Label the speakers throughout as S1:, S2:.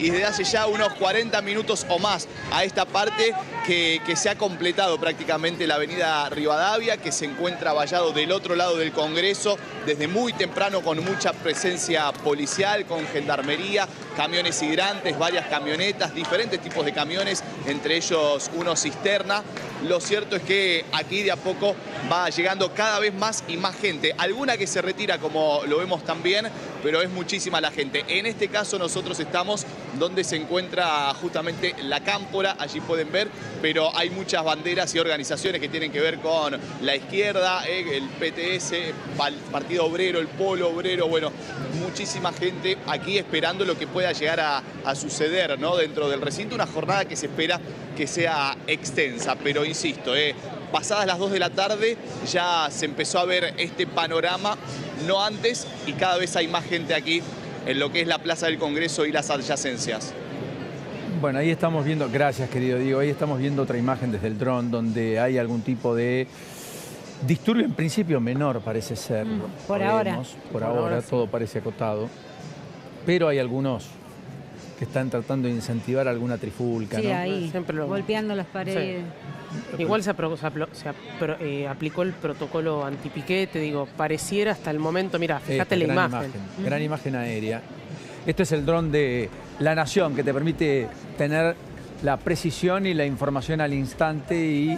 S1: y desde hace ya unos 40 minutos o más a esta parte que se ha completado prácticamente la avenida Rivadavia, que se encuentra vallado del otro lado del Congreso desde muy temprano con mucha presencia policial, con gendarmería, camiones hidrantes, varias camionetas, diferentes tipos de camiones, entre ellos uno cisterna. Lo cierto es que aquí de a poco va llegando cada vez más y más gente. Alguna que se retira, como lo vemos también, pero es muchísima la gente. En este caso nosotros estamos donde se encuentra justamente la Cámpora, allí pueden ver, pero hay muchas banderas y organizaciones que tienen que ver con la izquierda, el PTS, el Partido Obrero, el Polo Obrero, bueno, muchísima gente aquí esperando lo que pueda llegar a suceder, ¿no?, dentro del recinto. Una jornada que se espera que sea extensa, pero insisto, pasadas las 2 de la tarde ya se empezó a ver este panorama, no antes, y cada vez hay más gente aquí en lo que es la Plaza del Congreso y las adyacencias.
S2: Bueno, ahí estamos viendo, gracias querido Diego, ahí estamos viendo otra imagen desde el dron donde hay algún tipo de disturbio, en principio menor parece ser.
S3: Por ahora.
S2: Por ahora todo parece acotado, pero hay algunos que están tratando de incentivar alguna trifulca,
S3: sí,
S2: ¿no?
S3: Ahí, golpeando las paredes.
S4: Sí. Igual se aplicó el protocolo antipiquete, digo, pareciera hasta el momento, mira, fíjate la imagen.
S2: Gran imagen aérea. Este es el dron de La Nación, que te permite tener la precisión y la información al instante y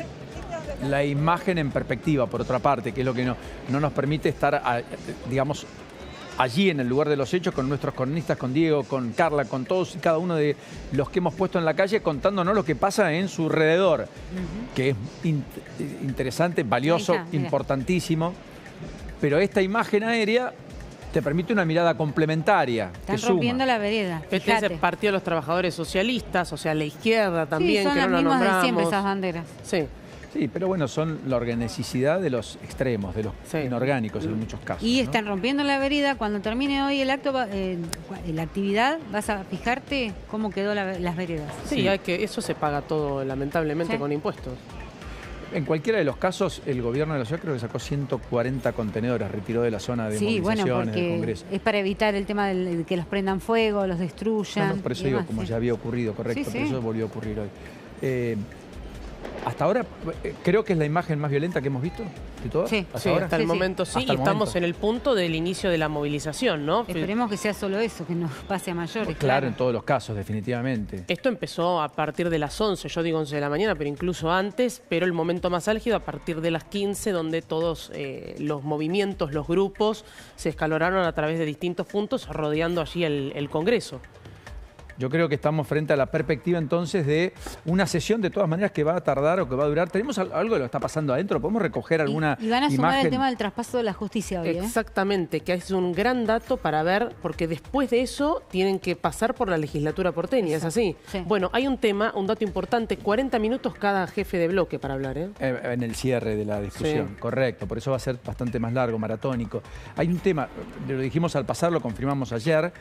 S2: la imagen en perspectiva, por otra parte, que es lo que no nos permite estar, digamos, allí en el lugar de los hechos con nuestros cronistas, con Diego, con Carla, con todos y cada uno de los que hemos puesto en la calle, contándonos lo que pasa en su alrededor, que es interesante, valioso, importantísimo. Pero esta imagen aérea te permite una mirada complementaria.
S3: Están rompiendo la vereda.
S4: Este es el Partido de los Trabajadores Socialistas, o sea, la izquierda también,
S3: sí, son
S4: que no
S3: las
S4: lo
S3: mismas
S4: nombramos.
S3: de siempre esas banderas.
S4: Sí.
S2: Sí, pero bueno, son la organicidad de los extremos, de los inorgánicos en muchos casos.
S3: Y están rompiendo la vereda. Cuando termine hoy el acto, la actividad, vas a fijarte cómo quedó las veredas.
S4: Sí, eso se paga todo, lamentablemente, con impuestos.
S2: En cualquiera de los casos, el gobierno de la ciudad creo que sacó 140 contenedores, retiró de la zona de movilizaciones del Congreso.
S3: Es para evitar el tema de que los prendan fuego, los destruyan.
S2: No, por eso digo, como ya había ocurrido, correcto, por eso volvió a ocurrir hoy. Hasta ahora, creo que es la imagen más violenta que hemos visto de todas.
S4: Sí, hasta el momento sí. Y estamos en el punto del inicio de la movilización, ¿no?
S3: Esperemos que sea solo eso, que no pase a mayores.
S2: Claro, en todos los casos, definitivamente.
S4: Esto empezó a partir de las 11, yo digo 11 de la mañana, pero incluso antes, pero el momento más álgido a partir de las 15, donde todos los movimientos, los grupos, se escaloraron a través de distintos puntos, rodeando allí el Congreso.
S2: Yo creo que estamos frente a la perspectiva entonces de una sesión de todas maneras que va a tardar o que va a durar. ¿Tenemos algo de lo que está pasando adentro? ¿Podemos recoger alguna imagen?
S3: Y van a sumar el tema del traspaso de la justicia hoy,
S4: Exactamente, que es un gran dato para ver, porque después de eso tienen que pasar por la legislatura porteña, ¿es así?
S3: Sí.
S4: Bueno, hay un dato importante, 40 minutos cada jefe de bloque para hablar,
S2: En el cierre de la discusión, correcto. Por eso va a ser bastante más largo, maratónico. Hay un tema, lo dijimos al pasar, lo confirmamos ayer.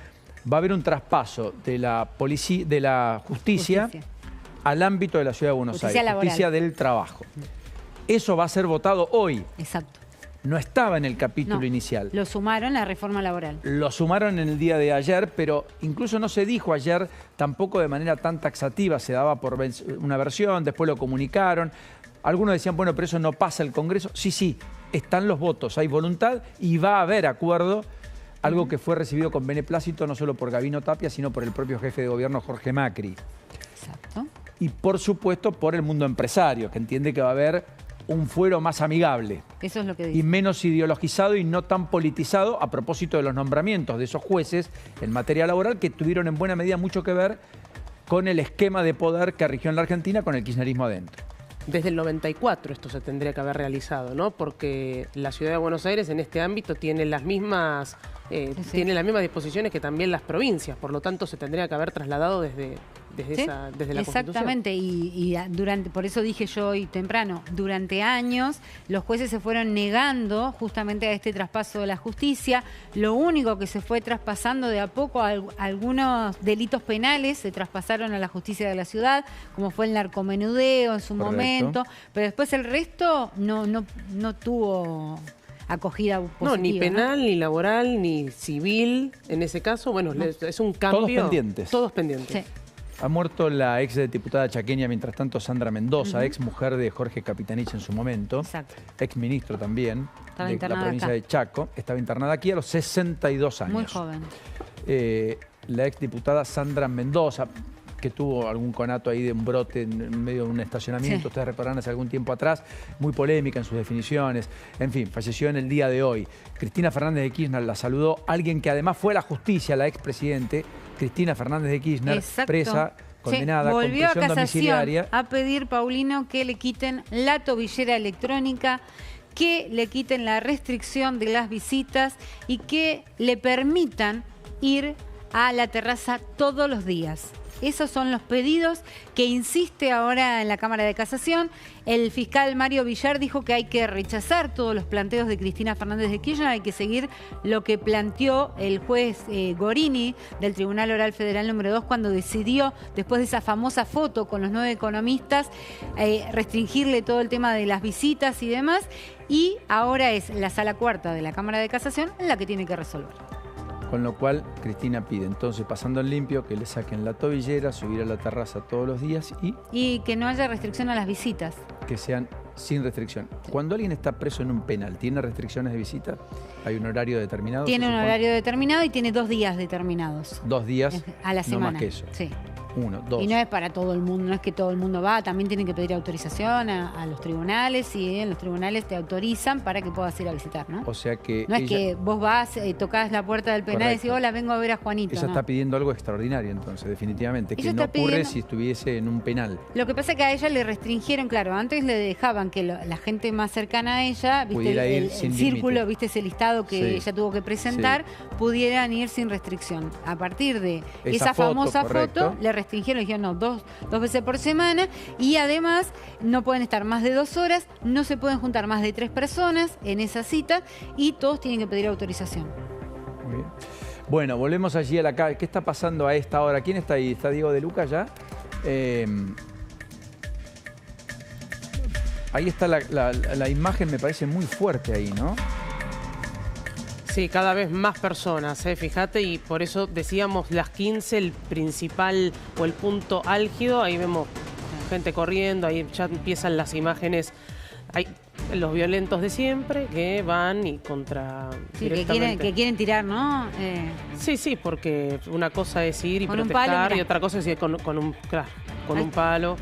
S2: Va a haber un traspaso de la justicia al ámbito de la Ciudad de Buenos Aires, justicia del trabajo. Eso va a ser votado hoy.
S3: Exacto.
S2: No estaba en el capítulo inicial.
S3: Lo sumaron a reforma laboral.
S2: Lo sumaron en el día de ayer, pero incluso no se dijo ayer tampoco de manera tan taxativa. Se daba por una versión, después lo comunicaron. Algunos decían, bueno, pero eso no pasa el Congreso. Sí, están los votos, hay voluntad y va a haber acuerdo. Algo que fue recibido con beneplácito no solo por Gabino Tapia, sino por el propio jefe de gobierno Jorge Macri.
S3: Exacto.
S2: Y por supuesto por el mundo empresario, que entiende que va a haber un fuero más amigable.
S3: Eso es lo que dice.
S2: Y menos ideologizado y no tan politizado a propósito de los nombramientos de esos jueces en materia laboral que tuvieron en buena medida mucho que ver con el esquema de poder que rigió en la Argentina con el kirchnerismo adentro.
S4: Desde el 94 esto se tendría que haber realizado, ¿no? Porque la Ciudad de Buenos Aires en este ámbito tiene las mismas disposiciones que también las provincias, por lo tanto se tendría que haber trasladado desde la Constitución.
S3: Exactamente, y por eso dije yo hoy temprano, durante años los jueces se fueron negando justamente a este traspaso de la justicia. Lo único que se fue traspasando de a poco, algunos delitos penales se traspasaron a la justicia de la ciudad, como fue el narcomenudeo en su momento, pero después el resto no tuvo acogida positiva.
S4: No, ni penal, ni laboral, ni civil. En ese caso, bueno, es un cambio.
S2: Todos pendientes.
S4: Todos pendientes.
S3: Sí.
S2: Ha muerto la ex diputada chaqueña, mientras tanto, Sandra Mendoza, ex mujer de Jorge Capitanich en su momento.
S3: Exacto.
S2: Ex ministro también
S3: Estaba
S2: de la
S3: internada
S2: provincia
S3: acá.
S2: de Chaco. Estaba internada aquí a los 62 años.
S3: Muy joven.
S2: La ex diputada Sandra Mendoza, que tuvo algún conato ahí de un brote en medio de un estacionamiento,
S3: Sí.
S2: ustedes recordarán hace algún tiempo atrás, muy polémica en sus definiciones. En fin, falleció en el día de hoy. Cristina Fernández de Kirchner la saludó, alguien que además fue a la justicia, la expresidente, Cristina Fernández de Kirchner,
S3: Exacto.
S2: presa, condenada,
S3: Sí,
S2: con
S3: volvió a
S2: prisión
S3: casación
S2: domiciliaria.
S3: a pedir, Paulino, que le quiten la tobillera electrónica, que le quiten la restricción de las visitas y que le permitan ir a la terraza todos los días. Esos son los pedidos que insiste ahora en la Cámara de Casación. El fiscal Mario Villar dijo que hay que rechazar todos los planteos de Cristina Fernández de Kirchner, hay que seguir lo que planteó el juez Gorini del Tribunal Oral Federal número 2 cuando decidió, después de esa famosa foto con los 9 economistas, restringirle todo el tema de las visitas y demás. Y ahora es la Sala Cuarta de la Cámara de Casación la que tiene que resolver.
S2: Con lo cual, Cristina pide, entonces, pasando en limpio, que le saquen la tobillera, subir a la terraza todos los días y
S3: Y que no haya restricción a las visitas.
S2: que sean sin restricción. Cuando alguien está preso en un penal, ¿tiene restricciones de visita? ¿Hay un horario determinado?
S3: Tiene
S2: se
S3: un
S2: supone?
S3: horario determinado y tiene 2 días determinados
S2: 2 días
S3: a la semana.
S2: No más que eso.
S3: Sí.
S2: 1, 2.
S3: Y no es para todo el mundo, no es que todo el mundo va, también tienen que pedir autorización a los tribunales y en los tribunales te autorizan para que puedas ir a visitar, ¿no?
S2: O sea que
S3: No es
S2: ella,
S3: que vos vas, tocás la puerta del penal y decís,
S2: Correcto.
S3: hola, vengo a ver a Juanito.
S2: ella
S3: no.
S2: está pidiendo algo extraordinario, entonces, definitivamente, que
S3: Ella
S2: no
S3: está
S2: ocurre
S3: pidiendo-
S2: si estuviese en un penal.
S3: Lo que pasa es que a ella le restringieron, claro, antes le dejaban que la gente más cercana a ella, viste,
S2: Pudiera ir
S3: el
S2: sin
S3: círculo,
S2: límite.
S3: viste ese listado que
S2: Sí.
S3: ella tuvo que presentar, pudieran ir sin restricción. A partir de
S2: Esa
S3: esa
S2: foto,
S3: famosa
S2: correcto.
S3: foto, le restringieron, le dijeron no, dos veces por semana y además no pueden estar más de 2 horas, no se pueden juntar más de 3 personas en esa cita y todos tienen que pedir autorización.
S2: Muy bien. Bueno, volvemos allí a la calle. ¿Qué está pasando a esta hora? ¿Quién está ahí? ¿Está Diego de Luca ya? Ahí está la imagen, me parece muy fuerte ahí, ¿no?
S4: Sí, cada vez más personas, fíjate, y por eso decíamos las 15, el principal o el punto álgido, ahí vemos gente corriendo, ahí ya empiezan las imágenes, hay los violentos de siempre que van y contra...
S3: Sí,
S4: directamente.
S3: que quieren tirar, ¿no?
S4: Sí, porque una cosa es ir y
S3: Con un
S4: protestar
S3: palo,
S4: y
S3: mirá.
S4: otra cosa es ir con un, claro, con
S3: Ahí
S4: un
S3: está.
S4: palo.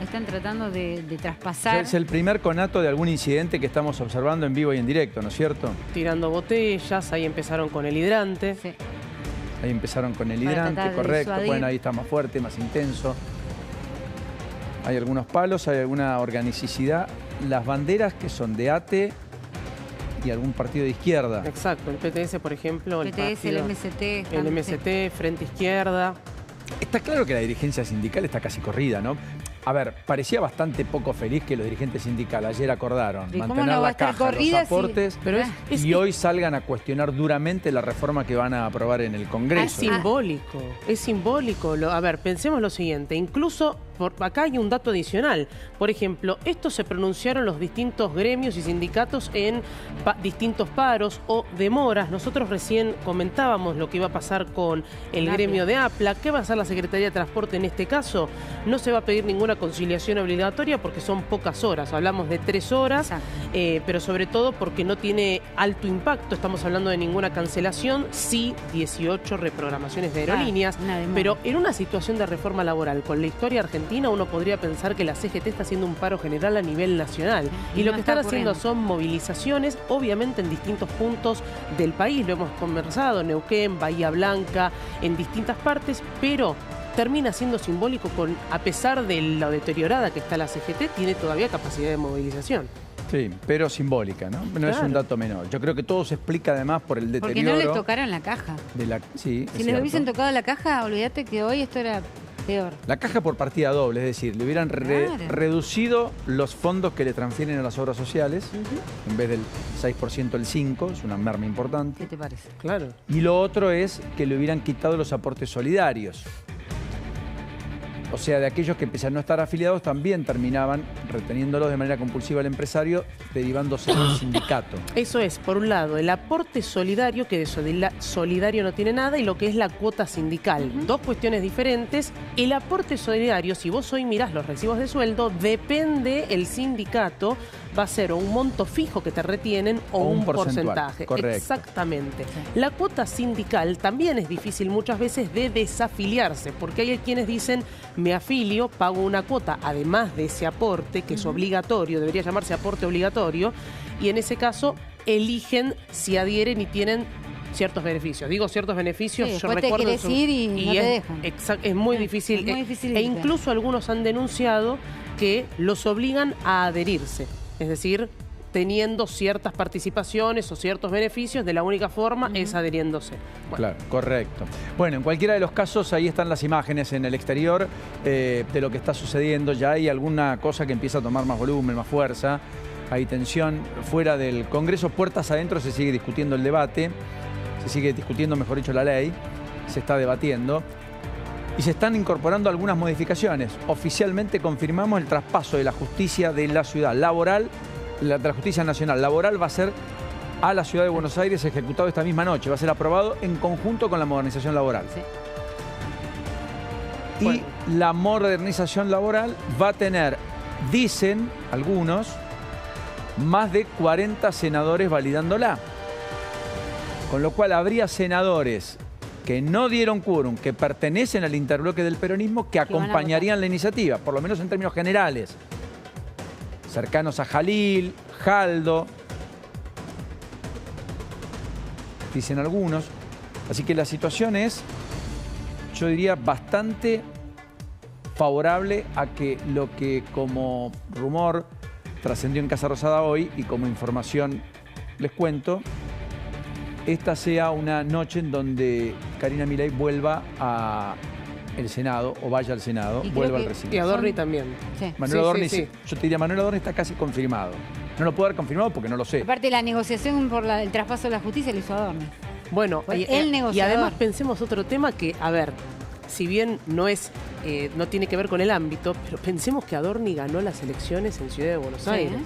S3: Están tratando de traspasar.
S2: Es el primer conato de algún incidente que estamos observando en vivo y en directo, ¿no es cierto?
S4: Tirando botellas, ahí empezaron con el hidrante.
S3: Sí.
S2: Ahí empezaron con el
S3: Para
S2: hidrante,
S3: tratar de
S2: correcto.
S3: disuadir.
S2: Bueno, ahí está más fuerte, más intenso. Hay algunos palos, hay alguna organicidad. Las banderas que son de ATE y algún partido de izquierda.
S4: Exacto, el PTS, por ejemplo, el
S3: PTS, el
S4: partido-
S3: MST.
S4: el MST, Frente Izquierda.
S2: Está claro que la dirigencia sindical está casi corrida, ¿no? A ver, parecía bastante poco feliz que los dirigentes sindicales ayer acordaron
S3: ¿Y cómo
S2: mantener
S3: no va a
S2: la
S3: estar
S2: caja,
S3: corrida
S2: los
S3: si-
S2: aportes,
S4: Pero es
S2: y hoy salgan a cuestionar duramente la reforma que van a aprobar en el
S4: Es
S2: Congreso.
S4: simbólico, es simbólico. A ver, pensemos lo siguiente, incluso acá hay un dato adicional. Por ejemplo, esto se pronunciaron los distintos gremios y sindicatos en distintos paros o demoras. Nosotros recién comentábamos lo que iba a pasar con el
S3: APLA.
S4: gremio de APLA. ¿Qué va a hacer la Secretaría de Transporte en este caso? No se va a pedir ninguna conciliación obligatoria porque son pocas horas. Hablamos de 3 horas,
S3: Exacto.
S4: pero sobre todo porque no tiene alto impacto. Estamos hablando de ninguna cancelación, sí 18 reprogramaciones de aerolíneas.
S3: Una demora.
S4: Pero en una situación de reforma laboral con la historia argentina, uno podría pensar que la CGT está haciendo un paro general a nivel nacional.
S3: Y
S4: Y lo
S3: no
S4: que
S3: está
S4: están haciendo
S3: ocurriendo.
S4: son movilizaciones, obviamente en distintos puntos del país. Lo hemos conversado, Neuquén, Bahía Blanca, en distintas partes, pero termina siendo simbólico a pesar de lo deteriorada que está la CGT, tiene todavía capacidad de movilización.
S2: Sí, pero simbólica, ¿no? No es
S4: Claro.
S2: un dato menor. Yo creo que todo se explica además por el
S3: Porque
S2: deterioro
S3: no le tocaron la caja.
S2: de la... Sí, es
S3: Si les
S2: cierto.
S3: hubiesen tocado la caja, olvídate que hoy esto era peor.
S2: La caja por partida doble, es decir, le hubieran
S3: Claro.
S2: reducido los fondos que le transfieren a las obras sociales, en vez del 6% el 5%, es una merma importante.
S3: ¿Qué te parece?
S4: Claro.
S2: Y lo otro es que le hubieran quitado los aportes solidarios. O sea, de aquellos que pese a no estar afiliados también terminaban reteniéndolos de manera compulsiva al empresario, derivándose del sindicato.
S4: Eso es, por un lado, el aporte solidario, que de solidario no tiene nada, y lo que es la cuota sindical. Dos cuestiones diferentes. El aporte solidario, si vos hoy mirás los recibos de sueldo, depende el sindicato, va a ser o un monto fijo que te retienen o un porcentaje.
S2: Correcto.
S4: Exactamente. La cuota sindical también es difícil muchas veces de desafiliarse, porque hay quienes dicen, me afilio, pago una cuota, además de ese aporte, que es obligatorio, debería llamarse aporte obligatorio, y en ese caso eligen si adhieren y tienen ciertos beneficios. Digo ciertos beneficios,
S3: sí,
S4: yo recuerdo...
S3: Te querés ir y no te dejan.
S4: Es muy difícil.
S3: Es muy difícil
S4: e incluso algunos han denunciado que los obligan a adherirse. Es decir, teniendo ciertas participaciones o ciertos beneficios, de la única forma es adheriéndose. Bueno.
S2: Claro, correcto. Bueno, en cualquiera de los casos, ahí están las imágenes en el exterior de lo que está sucediendo. Ya hay alguna cosa que empieza a tomar más volumen, más fuerza. Hay tensión fuera del Congreso. Puertas adentro se sigue discutiendo el debate. Se sigue discutiendo, mejor dicho, la ley. Se está debatiendo. Y se están incorporando algunas modificaciones. Oficialmente confirmamos el traspaso de la justicia de la ciudad laboral, de la justicia nacional laboral va a ser a la ciudad de Buenos Aires, ejecutado esta misma noche. Va a ser aprobado en conjunto con la modernización laboral.
S3: Sí.
S2: Y
S4: Bueno.
S2: la modernización laboral va a tener, dicen algunos, más de 40 senadores validándola. Con lo cual habría senadores que no dieron quórum, que pertenecen al interbloque del peronismo, que acompañarían la iniciativa, por lo menos en términos generales. Cercanos a Jalil, Jaldo, dicen algunos. Así que la situación es, yo diría, bastante favorable a que lo que como rumor trascendió en Casa Rosada hoy y como información les cuento, esta sea una noche en donde Karina Milei vuelva al Senado o vaya al Senado,
S3: Y
S2: vuelva
S3: creo
S2: al
S3: que-
S2: recinto.
S4: Y Adorni también.
S3: Sí.
S2: Manuel
S4: Sí,
S2: Adorni,
S4: sí, sí.
S2: yo te diría, Manuel Adorni está casi confirmado. No lo puedo dar confirmado porque no lo sé.
S3: Aparte, la negociación por el traspaso de la justicia lo hizo Adorni.
S4: Bueno,
S3: Fue
S4: y
S3: el negociador.
S4: además pensemos otro tema que, a ver, si bien no es, no tiene que ver con el ámbito, pero pensemos que Adorni ganó las elecciones en Ciudad de Buenos
S3: Sí,
S4: Aires.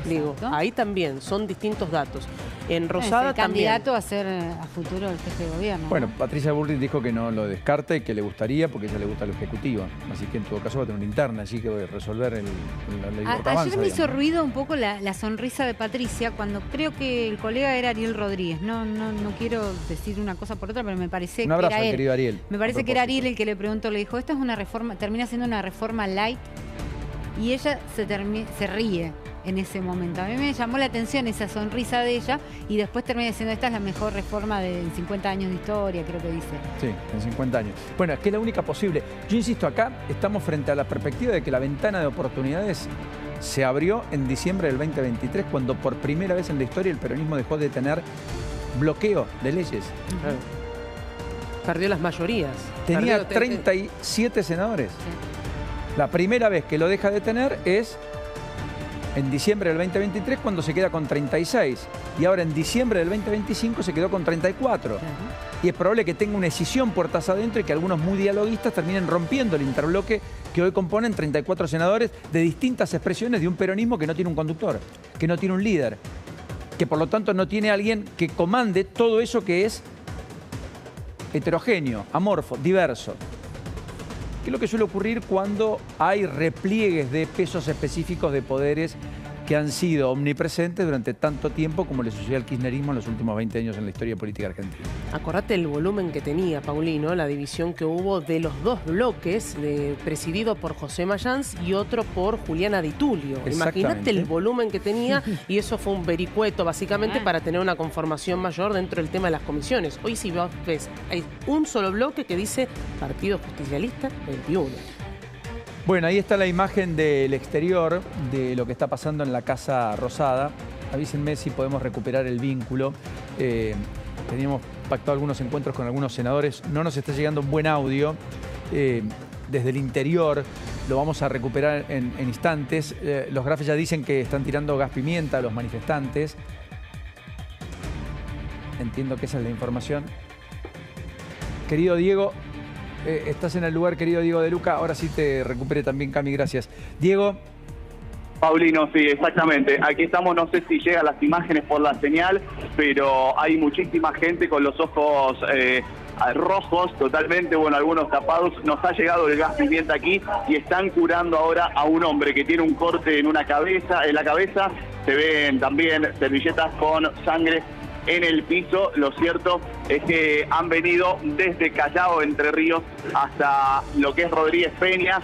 S4: Digo,
S3: exacto.
S4: ahí también son distintos datos. En
S3: Es
S4: Rosada
S3: el
S4: también.
S3: candidato a ser a futuro el jefe de gobierno.
S2: Bueno,
S3: ¿no?
S2: Patricia Bullrich dijo que no lo descarta y que le gustaría porque a ella le gusta lo ejecutivo. Así que en todo caso va a tener una interna, así que va a resolver la ley Bortamanza,
S3: Ayer me hizo
S2: digamos, ¿no?
S3: ruido un poco la sonrisa de Patricia cuando creo que el colega era Ariel Rodríguez. No quiero decir una cosa por otra, pero me parece
S2: Un abrazo
S3: que era
S2: al
S3: él.
S2: querido Ariel.
S3: Me
S2: a
S3: parece que era
S2: propósito.
S3: Ariel el que le preguntó, le dijo, esta es una reforma, termina siendo una reforma light, y ella se ríe en ese momento. A mí me llamó la atención esa sonrisa de ella y después termina diciendo, esta es la mejor reforma de 50 años de historia, creo que dice.
S2: Sí, en 50 años. Bueno, es que es la única posible. Yo insisto, acá estamos frente a la perspectiva de que la ventana de oportunidades se abrió en diciembre del 2023, cuando por primera vez en la historia el peronismo dejó de tener bloqueo de leyes.
S4: Perdió las mayorías.
S2: Tenía
S4: Perdió-
S2: 37 senadores. La primera vez que lo deja de tener es en diciembre del 2023, cuando se queda con 36. Y ahora en diciembre del 2025 se quedó con 34. Y es probable que tenga una escisión puertas adentro y que algunos muy dialoguistas terminen rompiendo el interbloque que hoy componen 34 senadores de distintas expresiones de un peronismo que no tiene un conductor, que no tiene un líder, que por lo tanto no tiene alguien que comande todo eso que es heterogéneo, amorfo, diverso. ¿Qué es lo que suele ocurrir cuando hay repliegues de pesos específicos de poderes que han sido omnipresentes durante tanto tiempo como le sucedió al kirchnerismo en los últimos 20 años en la historia política argentina?
S4: Acordate el volumen que tenía, Paulino, la división que hubo de los dos bloques, presidido por José Mayans y otro por Juliana Di Tulio.
S2: Exactamente.
S4: Imagínate el volumen que tenía y eso fue un vericueto básicamente para tener una conformación mayor dentro del tema de las comisiones. Hoy si vos ves, hay un solo bloque que dice Partido Justicialista 21.
S2: Bueno, ahí está la imagen del exterior de lo que está pasando en la Casa Rosada. Avísenme si podemos recuperar el vínculo. Teníamos pactado algunos encuentros con algunos senadores. No nos está llegando un buen audio desde el interior. Lo vamos a recuperar en instantes. Los grafes ya dicen que están tirando gas pimienta a los manifestantes. Entiendo que esa es la información. Querido Diego, estás en el lugar, querido Diego de Luca. Ahora sí te recuperé también, Cami, gracias. Diego.
S5: Paulino, sí, exactamente. Aquí estamos, no sé si llegan las imágenes por la señal, pero hay muchísima gente con los ojos rojos totalmente, bueno, algunos tapados. Nos ha llegado el gas pimienta aquí y están curando ahora a un hombre que tiene un corte en la cabeza. Se ven también servilletas con sangre en el piso. Lo cierto es que han venido desde Callao, Entre Ríos, hasta lo que es Rodríguez Peña,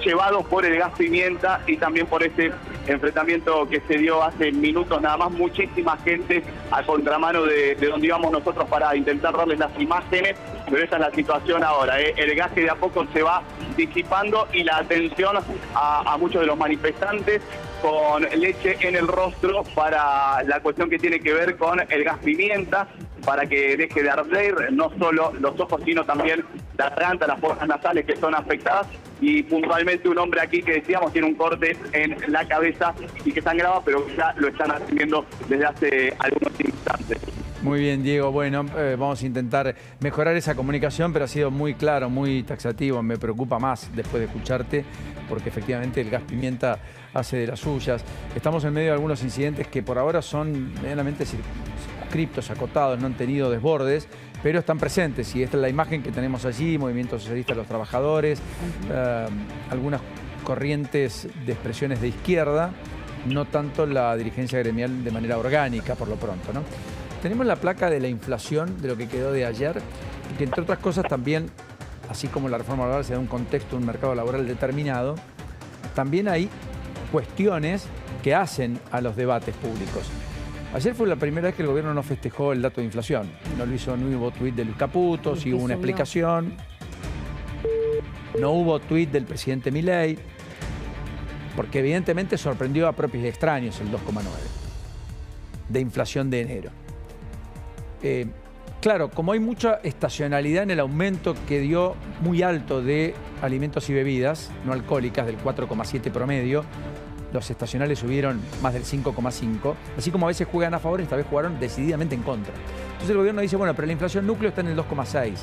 S5: llevados por el gas pimienta y también por este enfrentamiento que se dio hace minutos nada más. Muchísima gente a contramano de donde íbamos nosotros para intentar darles las imágenes, pero esa es la situación ahora, ¿eh? El gas que de a poco se va disipando y la atención a muchos de los manifestantes con leche en el rostro para la cuestión que tiene que ver con el gas pimienta, para que deje de arder no solo los ojos, sino también la garganta, las fosas nasales que son afectadas. Y puntualmente un hombre aquí que decíamos tiene un corte en la cabeza y que sangraba, pero ya lo están atendiendo desde hace algunos instantes.
S2: Muy bien, Diego. Bueno, vamos a intentar mejorar esa comunicación, pero ha sido muy claro, muy taxativo. Me preocupa más después de escucharte, porque efectivamente el gas pimienta hace de las suyas. Estamos en medio de algunos incidentes que por ahora son medianamente circunscriptos, acotados, no han tenido desbordes, pero están presentes. Y esta es la imagen que tenemos allí: Movimiento Socialista de los Trabajadores, algunas corrientes de expresiones de izquierda, no tanto la dirigencia gremial de manera orgánica por lo pronto, ¿no? Tenemos la placa de la inflación, de lo que quedó de ayer, y que entre otras cosas también, así como la reforma laboral se da un contexto, un mercado laboral determinado, también hay cuestiones que hacen a los debates públicos. Ayer fue la primera vez que el gobierno no festejó el dato de inflación. No lo hizo, no hubo tuit de Luis Caputo, sí hubo una explicación. No hubo tuit del presidente Milei, porque evidentemente sorprendió a propios y extraños el 2,9 de inflación de enero. Claro, como hay mucha estacionalidad en el aumento que dio muy alto de alimentos y bebidas no alcohólicas, del 4,7 promedio, los estacionales subieron más del 5,5, así como a veces juegan a favor, esta vez jugaron decididamente en contra. Entonces el gobierno dice, bueno, pero la inflación núcleo está en el 2,6.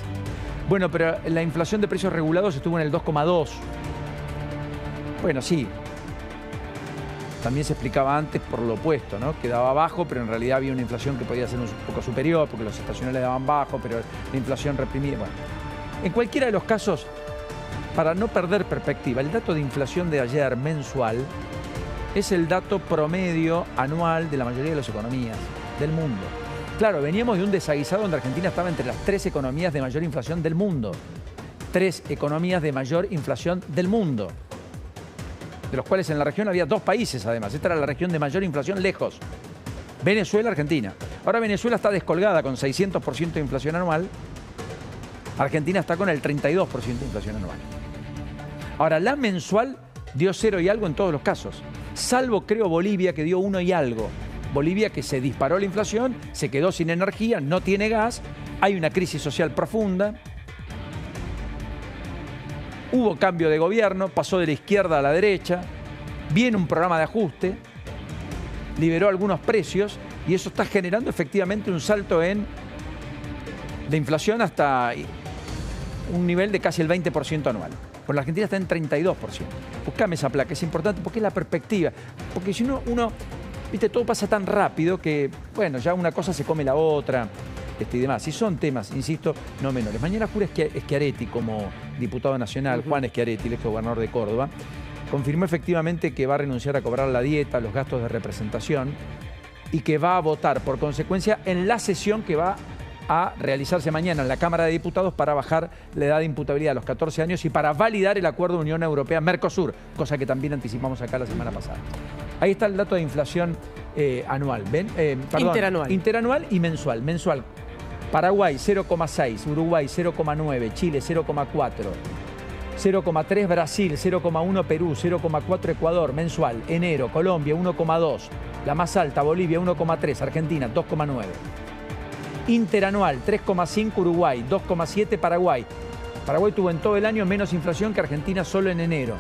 S2: Bueno, pero la inflación de precios regulados estuvo en el 2,2. Bueno, sí. También se explicaba antes por lo opuesto, ¿no? Que daba bajo, pero en realidad había una inflación que podía ser un poco superior, porque los estacionales daban bajo, pero la inflación reprimía. Bueno, en cualquiera de los casos, para no perder perspectiva, el dato de inflación de ayer mensual es el dato promedio anual de la mayoría de las economías del mundo. Claro, veníamos de un desaguisado donde Argentina estaba entre las 3 economías de mayor inflación del mundo. 3 economías de mayor inflación del mundo, de los cuales en la región había 2 países además. Esta era la región de mayor inflación lejos: Venezuela, Argentina. Ahora Venezuela está descolgada con 600% de inflación anual. Argentina está con el 32% de inflación anual. Ahora, la mensual dio 0 y algo en todos los casos, salvo creo Bolivia, que dio 1 y algo. Bolivia, que se disparó la inflación, se quedó sin energía, no tiene gas, hay una crisis social profunda. Hubo cambio de gobierno, pasó de la izquierda a la derecha, viene un programa de ajuste, liberó algunos precios y eso está generando efectivamente un salto de inflación hasta un nivel de casi el 20% anual. Por la Argentina está en 32%. Buscame esa placa, es importante porque es la perspectiva. Porque si uno, viste, todo pasa tan rápido que, bueno, ya una cosa se come la otra. Y demás. Y son temas, insisto, no menores. Mañana jura Schiaretti como diputado nacional, Juan Schiaretti, el ex gobernador de Córdoba, confirmó efectivamente que va a renunciar a cobrar la dieta, los gastos de representación y que va a votar por consecuencia en la sesión que va a realizarse mañana en la Cámara de Diputados para bajar la edad de imputabilidad a los 14 años y para validar el acuerdo de Unión Europea-Mercosur, cosa que también anticipamos acá la semana pasada. Ahí está el dato de inflación anual, ¿ven? Perdón, interanual y mensual. Mensual. Paraguay 0,6, Uruguay 0,9, Chile 0,4, 0,3 Brasil, 0,1 Perú, 0,4 Ecuador, mensual. Enero, Colombia 1,2, la más alta Bolivia 1,3, Argentina 2,9. Interanual 3,5 Uruguay, 2,7 Paraguay. Paraguay tuvo en todo el año menos inflación que Argentina solo en enero.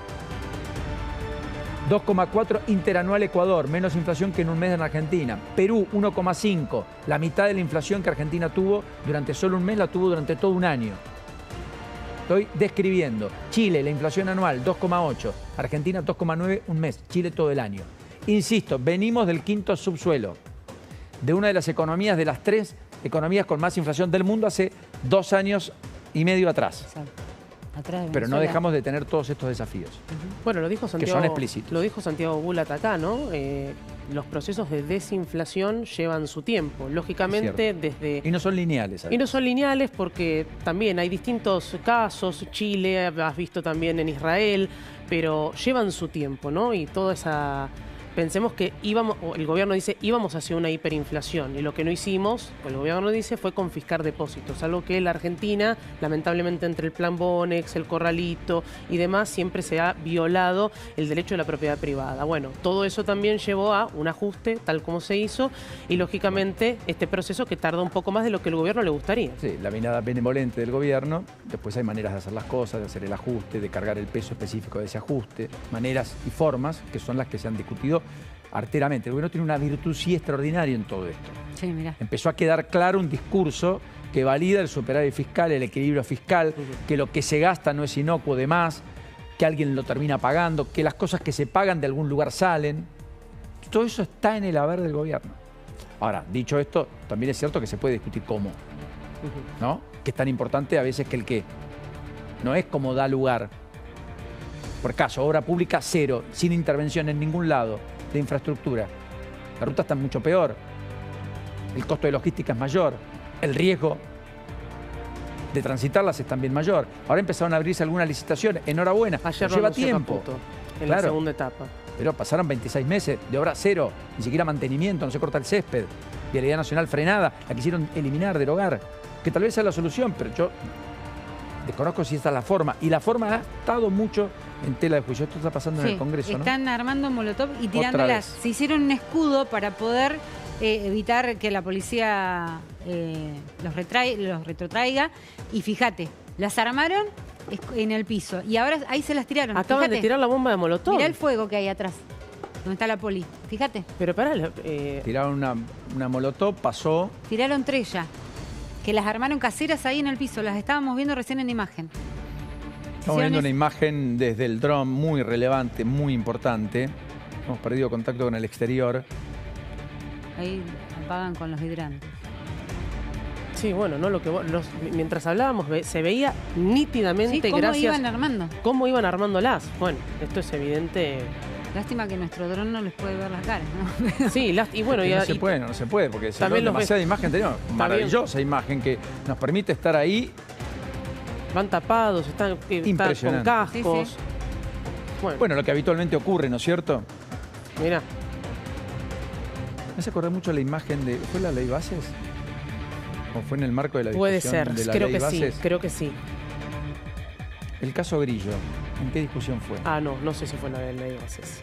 S2: 2,4 interanual Ecuador, menos inflación que en un mes en Argentina. Perú, 1,5, la mitad de la inflación que Argentina tuvo durante solo un mes la tuvo durante todo un año. Estoy describiendo. Chile, la inflación anual 2,8. Argentina 2,9 un mes. Chile todo el año. Insisto, venimos del quinto subsuelo. De una de las economías, de las 3 economías con más inflación del mundo hace 2 años y medio atrás.
S3: Exacto. Atrás de
S2: Pero no
S3: Venezuela.
S2: dejamos de tener todos estos desafíos.
S4: Bueno, lo dijo Santiago,
S2: son explícitos.
S4: Lo dijo Santiago Bulat acá, ¿no? Los procesos de desinflación llevan su tiempo. Lógicamente, desde...
S2: Y no son lineales.
S4: Y no son lineales porque también hay distintos casos. Chile, has visto también en Israel, pero llevan su tiempo, ¿no? Y toda esa... Pensemos que el gobierno dice íbamos hacia una hiperinflación y lo que no hicimos, el gobierno dice, fue confiscar depósitos, algo que la Argentina, lamentablemente entre el plan Bonex, el corralito y demás, siempre se ha violado el derecho de la propiedad privada. Bueno, todo eso también llevó a un ajuste tal como se hizo y lógicamente este proceso que tarda un poco más de lo que el gobierno le gustaría.
S2: Sí, la mirada benevolente del gobierno, después hay maneras de hacer las cosas, de hacer el ajuste, de cargar el peso específico de ese ajuste, maneras y formas que son las que se han discutido arteramente. El gobierno tiene una virtud sí extraordinaria en todo esto.
S3: Sí, mirá.
S2: Empezó a quedar claro un discurso que valida el superávit fiscal, el equilibrio fiscal, que lo que se gasta no es inocuo de más, que alguien lo termina pagando, que las cosas que se pagan de algún lugar salen. Todo eso está en el haber del gobierno. Ahora, dicho esto, también es cierto que se puede discutir cómo, ¿no? Que es tan importante a veces que el qué. No es como da lugar. Por caso, obra pública cero, sin intervención en ningún lado de infraestructura. La ruta está mucho peor. El costo de logística es mayor. El riesgo de transitarlas es también mayor. Ahora empezaron a abrirse algunas licitaciones. Enhorabuena.
S4: Ayer
S2: Lleva
S4: anunció
S2: tiempo.
S4: Caputo, en
S2: Claro.
S4: la segunda etapa.
S2: Pero pasaron 26 meses de obra cero, ni siquiera mantenimiento, no se corta el césped. Vialidad Nacional frenada, la quisieron eliminar, derogar. Que tal vez sea la solución, pero yo desconozco si esta es la forma. Y la forma ha estado mucho en tela de juicio. Esto está pasando en
S3: Sí,
S2: el Congreso, ¿no?
S3: están armando molotov y
S2: Otra
S3: tirándolas.
S2: vez.
S3: Se hicieron un escudo para poder evitar que la policía los retrotraiga. Y fíjate, las armaron en el piso y ahora ahí se las tiraron.
S4: Acaban
S3: Fíjate,
S4: de tirar la bomba de molotov.
S3: mirá el fuego que hay atrás, donde está la poli. Fíjate,
S4: Pero pará,
S2: Tiraron una molotov, pasó.
S3: tiraron 3 ya, que las armaron caseras ahí en el piso. Las estábamos viendo recién en imagen.
S2: Estamos viendo una
S3: Hicieron
S2: imagen desde el dron muy relevante, muy importante. Hemos perdido contacto con el exterior.
S3: ahí apagan con los hidrantes.
S4: sí, bueno, no lo que mientras hablábamos se veía nítidamente
S3: Sí, ¿cómo
S4: gracias
S3: iban armando?
S4: cómo iban armándolas. Bueno, esto es evidente.
S3: Lástima que nuestro dron no les puede ver las caras, ¿no?
S4: Sí, y bueno,
S2: Que
S4: y,
S2: no se
S4: y-
S2: puede, no se puede, porque
S4: También los
S2: demasiada imagen tenemos. Maravillosa imagen que nos permite estar ahí.
S4: van tapados, están con
S2: Impresionante.
S4: cascos.
S3: Sí,
S2: Bueno, lo que habitualmente ocurre, ¿no es cierto?
S4: Mirá,
S2: Me hace acordar mucho la imagen de... ¿Fue la ley Bases? ¿O fue en el marco de la
S4: puede
S2: discusión
S4: ser,
S2: de la
S4: creo
S2: ley
S4: que sí,
S2: Bases?
S4: creo que sí.
S2: El caso Grillo, ¿en qué discusión fue?
S4: Ah, no sé si fue la de ley Bases.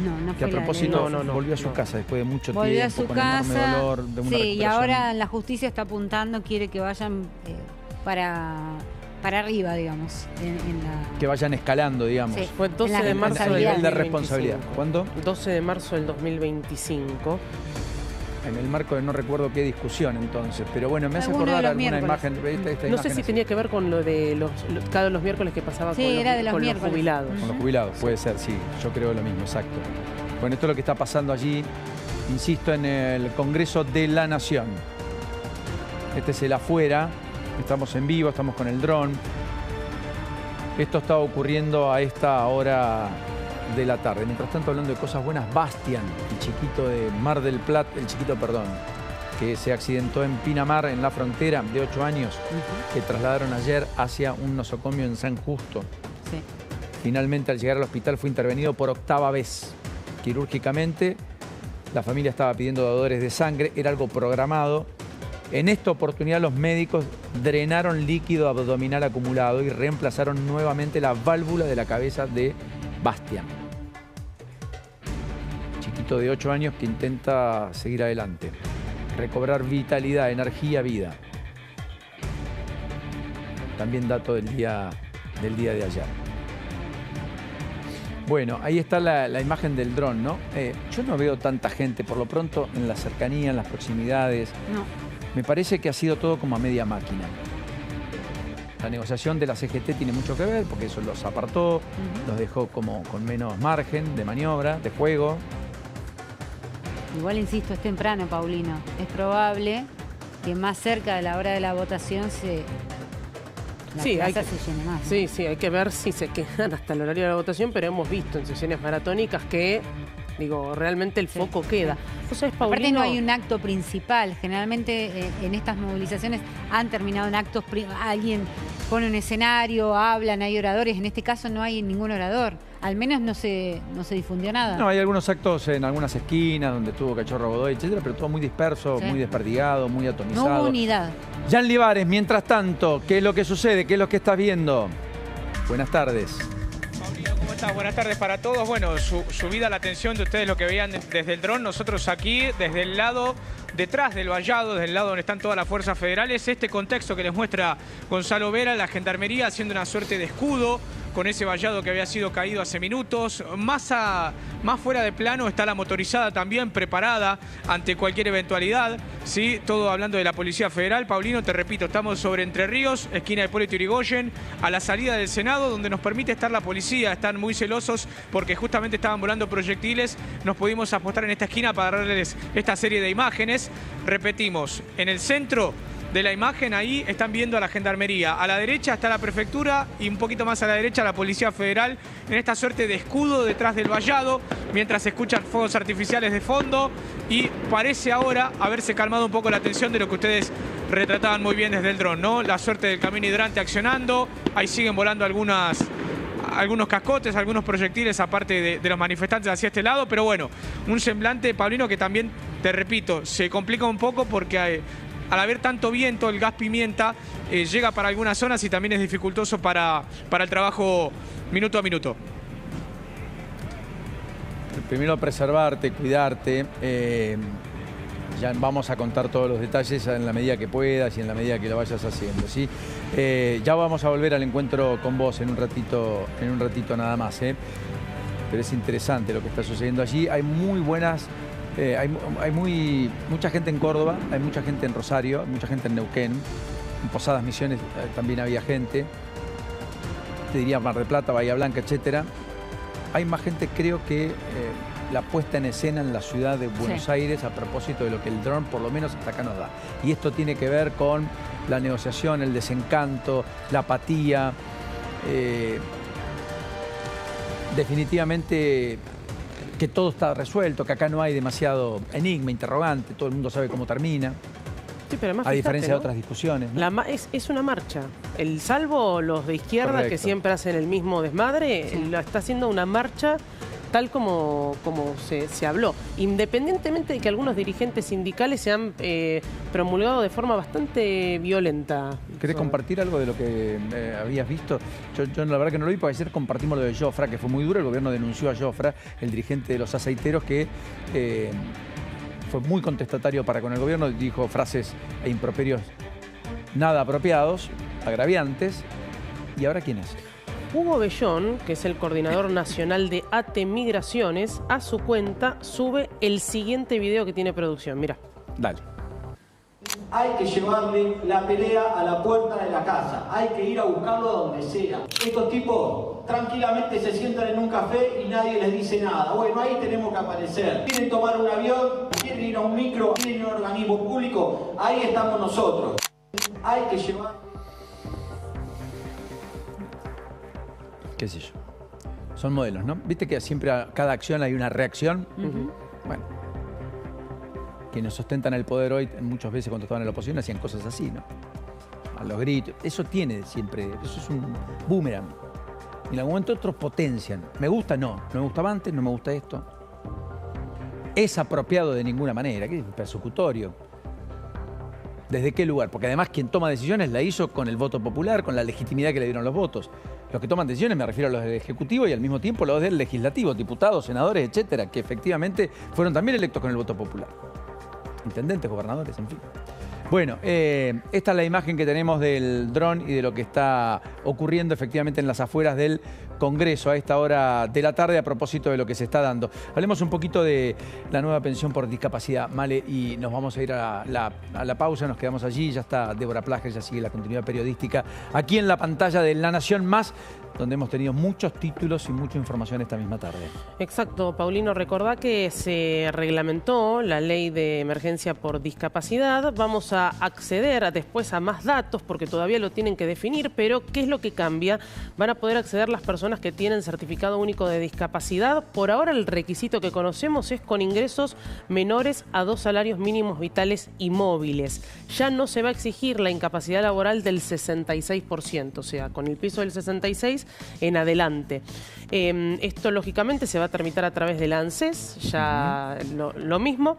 S3: No
S2: Que a
S3: fue la
S2: propósito
S3: ley.
S4: No,
S2: volvió a su
S4: no.
S2: casa después de mucho
S3: Volvió a
S2: tiempo,
S3: su
S2: con enorme
S3: casa.
S2: dolor, de una
S3: Sí, y
S2: recuperación.
S3: ahora la justicia está apuntando, quiere que vayan para arriba, digamos. En la...
S2: Que vayan escalando, digamos.
S3: Sí.
S4: Fue 12
S3: En la
S4: de marzo
S2: A
S4: del
S2: nivel de
S4: 2025.
S2: responsabilidad. ¿Cuándo?
S4: 12 de marzo del 2025.
S2: En el marco de no recuerdo qué discusión entonces. Pero bueno, me hace
S3: Alguno de
S2: acordar
S3: los
S2: alguna
S3: miércoles.
S2: imagen. Esta
S4: No sé
S2: imagen
S4: si
S2: así.
S4: tenía que ver con lo de cada los miércoles que pasaba
S3: Sí,
S4: con,
S3: era de los
S4: con los
S3: miércoles.
S4: jubilados.
S2: Con los jubilados, puede ser, sí. Yo creo lo mismo, exacto. Bueno, esto es lo que está pasando allí, insisto, en el Congreso de la Nación. Este es el afuera. Estamos en vivo, estamos con el dron. Esto está ocurriendo a esta hora de la tarde. Mientras tanto, hablando de cosas buenas, Bastian, el chiquito de Mar del Plata, que se accidentó en Pinamar, en la frontera, de 8 años, que trasladaron ayer hacia un nosocomio en San Justo.
S3: Sí.
S2: Finalmente, al llegar al hospital, fue intervenido por 8ª vez quirúrgicamente. La familia estaba pidiendo dadores de sangre, era algo programado. En esta oportunidad, los médicos drenaron líquido abdominal acumulado y reemplazaron nuevamente la válvula de la cabeza de Bastian. Chiquito de 8 años que intenta seguir adelante, recobrar vitalidad, energía, vida. También dato del día de ayer. Bueno, ahí está la imagen del dron, ¿no? Yo no veo tanta gente, por lo pronto, en la cercanía, en las proximidades.
S3: No.
S2: Me parece que ha sido todo como a media máquina. La negociación de la CGT tiene mucho que ver porque eso los apartó, los dejó como con menos margen de maniobra, de juego.
S3: Igual, insisto, es temprano, Paulino. Es probable que más cerca de la hora de la votación la plaza se llene más, ¿no?
S4: Sí, sí, hay que ver si se quedan hasta el horario de la votación, pero hemos visto en sesiones maratónicas que, digo, realmente el foco queda. ¿Vos sabés, Paulino?
S3: Aparte no hay un acto principal. Generalmente en estas movilizaciones han terminado en actos, alguien pone un escenario, hablan, hay oradores. En este caso no hay ningún orador. Al menos no se difundió nada.
S2: No, hay algunos actos en algunas esquinas donde estuvo Cachorro Godoy, etcétera, pero todo muy disperso, muy desperdigado, muy atomizado.
S3: No hubo unidad.
S2: Jan Libares, mientras tanto, ¿qué es lo que sucede? ¿Qué es lo que estás viendo? Buenas tardes.
S6: ¿Cómo estás? Buenas tardes para todos. Bueno, subida la atención de ustedes lo que veían desde el dron. Nosotros aquí, desde el lado detrás del vallado, desde el lado donde están todas las fuerzas federales, este contexto que les muestra Gonzalo Vera, la gendarmería haciendo una suerte de escudo con ese vallado que había sido caído hace minutos. Más fuera de plano está la motorizada también preparada ante cualquier eventualidad. ¿Sí? Todo hablando de la Policía Federal. Paulino, te repito, estamos sobre Entre Ríos, esquina de Hipólito Yrigoyen, a la salida del Senado, donde nos permite estar la policía. Están muy celosos porque justamente estaban volando proyectiles. Nos pudimos apostar en esta esquina para darles esta serie de imágenes. Repetimos, en el centro de la imagen ahí están viendo a la Gendarmería. A la derecha está la Prefectura y un poquito más a la derecha la Policía Federal en esta suerte de escudo detrás del vallado, mientras se escuchan fuegos artificiales de fondo y parece ahora haberse calmado un poco la tensión de lo que ustedes retrataban muy bien desde el dron, ¿no? La suerte del camión hidrante accionando, ahí siguen volando algunos cascotes, algunos proyectiles aparte de los manifestantes hacia este lado, pero bueno, un semblante, Paulino, que también, te repito, se complica un poco porque al haber tanto viento, el gas pimienta llega para algunas zonas y también es dificultoso para el trabajo minuto a minuto.
S2: Primero preservarte, cuidarte. Ya vamos a contar todos los detalles en la medida que puedas y en la medida que lo vayas haciendo, ¿sí? Ya vamos a volver al encuentro con vos en un ratito nada más, ¿eh? Pero es interesante lo que está sucediendo allí. Hay muy buenas... hay mucha gente en Córdoba, hay mucha gente en Rosario, hay mucha gente en Neuquén, en Posadas Misiones también había gente, te diría Mar del Plata, Bahía Blanca, etcétera. Hay más gente, creo que la puesta en escena en la ciudad de Buenos Aires a propósito de lo que el dron por lo menos hasta acá nos da. Y esto tiene que ver con la negociación, el desencanto, la apatía. Definitivamente que todo está resuelto, que acá no hay demasiado enigma, interrogante, todo el mundo sabe cómo termina.
S4: Sí, pero además,
S2: a diferencia de
S4: ¿no?
S2: otras discusiones, ¿no?
S4: Es una marcha. salvo los de izquierda, correcto, que siempre hacen el mismo desmadre, sí, lo está haciendo una marcha tal como se habló. Independientemente de que algunos dirigentes sindicales se han promulgado de forma bastante violenta.
S2: ¿Querés compartir algo de lo que habías visto? Yo la verdad que no lo vi, porque ayer compartimos lo de Jofra, que fue muy duro. El gobierno denunció a Jofra, el dirigente de los aceiteros, que fue muy contestatario para con el gobierno, dijo frases e improperios nada apropiados, agraviantes. ¿Y ahora quién es?
S4: Hugo Bellón, que es el coordinador nacional de ATE Migraciones, a su cuenta sube el siguiente video que tiene producción. Mirá.
S2: Dale.
S7: Hay que llevarle la pelea a la puerta de la casa. Hay que ir a buscarlo donde sea. Estos tipos tranquilamente se sientan en un café y nadie les dice nada. Bueno, ahí tenemos que aparecer. Quieren tomar un avión, quieren ir a un micro, quieren ir a un organismo público. Ahí estamos nosotros. Hay que llevar...
S2: qué sé yo. Son modelos, ¿no? Viste que siempre a cada acción hay una reacción. Bueno, quienes ostentan el poder hoy, muchas veces cuando estaban en la oposición, hacían cosas así, ¿no? A los gritos. Eso tiene siempre, eso es un boomerang. Y en algún momento otros potencian. Me gusta, no. No me gustaba antes, no me gusta esto. Es apropiado de ninguna manera. ¿Qué es? Persecutorio. ¿Desde qué lugar? Porque además quien toma decisiones la hizo con el voto popular, con la legitimidad que le dieron los votos. Los que toman decisiones me refiero a los del Ejecutivo y al mismo tiempo los del Legislativo, diputados, senadores, etcétera, que efectivamente fueron también electos con el voto popular. Intendentes, gobernadores, en fin. Bueno. Bueno, esta es la imagen que tenemos del dron y de lo que está ocurriendo efectivamente en las afueras del Congreso a esta hora de la tarde a propósito de lo que se está dando. Hablemos un poquito de la nueva pensión por discapacidad, Male, y nos vamos a ir a la pausa, nos quedamos allí, ya está Débora Plager, ya sigue la continuidad periodística aquí en la pantalla de La Nación Más, donde hemos tenido muchos títulos y mucha información esta misma tarde.
S4: Exacto, Paulino, recordá que se reglamentó la ley de emergencia por discapacidad. Vamos a acceder después a más datos porque todavía lo tienen que definir, pero ¿qué es lo que cambia? Van a poder acceder las personas que tienen certificado único de discapacidad. Por ahora el requisito que conocemos es con ingresos menores a 2 salarios mínimos vitales y móviles. Ya no se va a exigir la incapacidad laboral del 66%, o sea, con el piso del 66% en adelante. Esto lógicamente se va a tramitar a través del ANSES, ya lo mismo.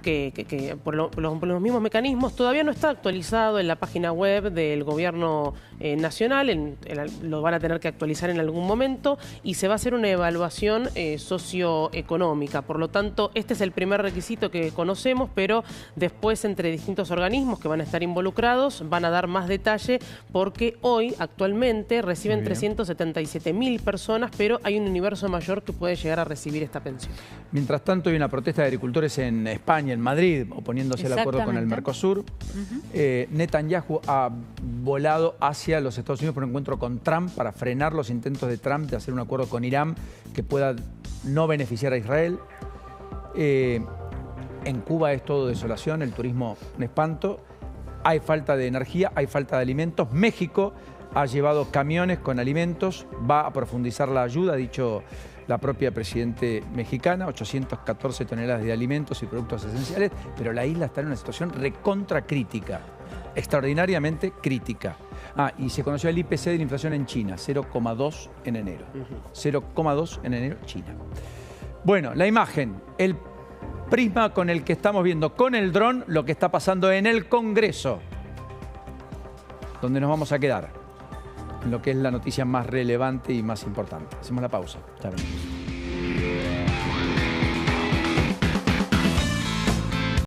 S4: Que por los mismos mecanismos. Todavía no está actualizado en la página web del Gobierno Nacional, lo van a tener que actualizar en algún momento y se va a hacer una evaluación socioeconómica. Por lo tanto, este es el primer requisito que conocemos, pero después entre distintos organismos que van a estar involucrados van a dar más detalle porque hoy, actualmente, reciben 377.000 personas, pero hay un universo mayor que puede llegar a recibir esta pensión.
S2: Mientras tanto, hay una protesta de agricultores en España, en Madrid, oponiéndose al acuerdo con el Mercosur. Netanyahu ha volado hacia los Estados Unidos por un encuentro con Trump para frenar los intentos de Trump de hacer un acuerdo con Irán que pueda no beneficiar a Israel. En Cuba es todo desolación, el turismo un espanto. Hay falta de energía, hay falta de alimentos. México ha llevado camiones con alimentos, va a profundizar la ayuda, ha dicho la propia presidente mexicana, 814 toneladas de alimentos y productos esenciales, pero la isla está en una situación recontra crítica, extraordinariamente crítica. Y se conoció el IPC de la inflación en China, 0,2 en enero. 0,2 en enero, China. Bueno, la imagen, el prisma con el que estamos viendo con el dron lo que está pasando en el Congreso, donde nos vamos a quedar en lo que es la noticia más relevante y más importante. Hacemos la pausa. Ya venimos.